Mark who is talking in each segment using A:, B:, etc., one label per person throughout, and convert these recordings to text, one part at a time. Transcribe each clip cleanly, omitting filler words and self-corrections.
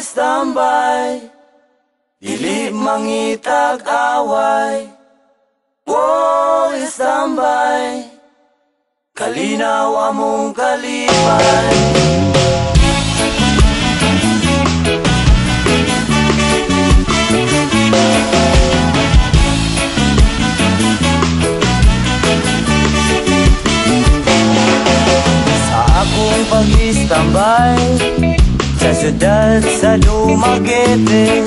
A: standby, dili mangitag away. Oh, standby, kalinaw among kalipay. Sa akong pag-standby sa syudad sa Dumaguete,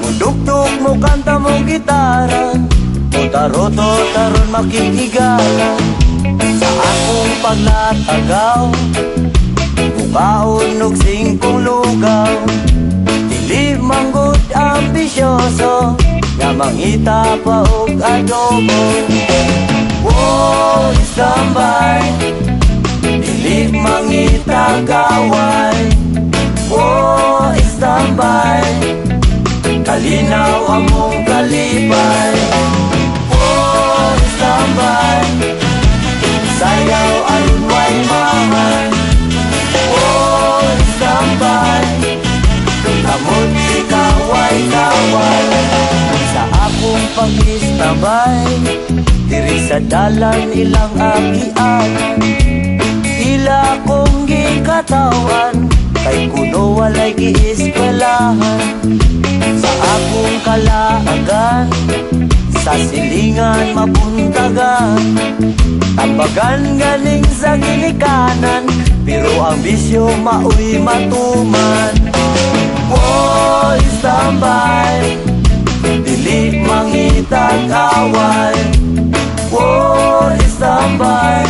A: mudugtog mo kanta mo gitara, mutaroto taron makikigala. Sa akong paglatagaw, bukaon og singkong lugaw, dili manggod ambisyoso, nga mangita pa og adobo. Oh, standby, dili mangita gaway. Oh, standby, kalinaw among kalipay. Oh, standby, sayaw aron way mahal. Oh, standby, amon si kaway-kaway. Sa akong pag-standby, diri sa dalan ilang agian, ila kong gikatawan, kay kuno walay giiskwelahan. Sa akong kalaagan, sa silingan mapuntagan, tambagan galing sa ginikanan, pero ang bisyo maoy matuman. Oh, standby, dili mangitag away. Oh, standby,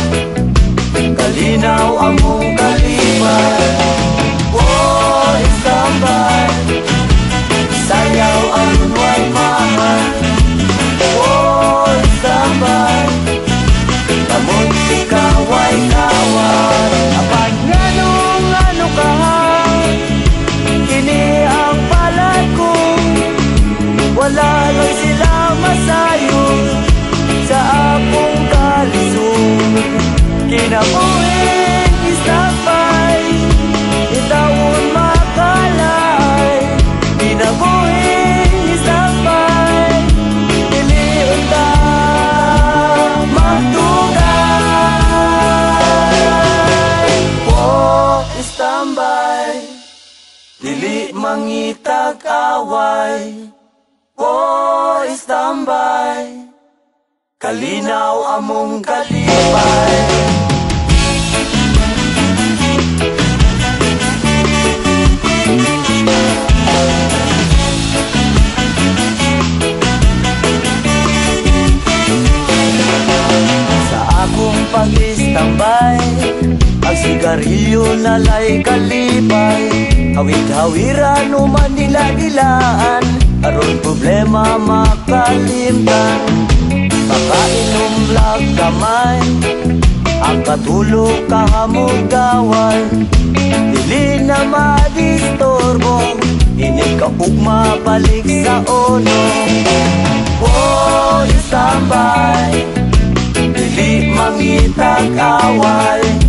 A: kalinaw among kalipay. Oh, standby, sayaw aron way mahal. Oh, standby, amon si kaway-kaway. Apag ngano ka, kini ang palad ko, wala lang sila masayo sa akong kalisod. Kinabuhin standby, itawon makalay. Kinabuhin standby, diliun ta magtugay. Oh, standby, dili mangitag away. Oh, standby, kalinaw among kalipay. Sa akong pag-standby, ang sigarilyo nalay kalipay. Hawid-hawiran o manila-dilaan, aron problema makalimtan. Makainom lang kamay, ang katulog kahamog gaway. Dili na madistorbo, inikaugma balik sa ono. Oh, standby, dili mangitag away.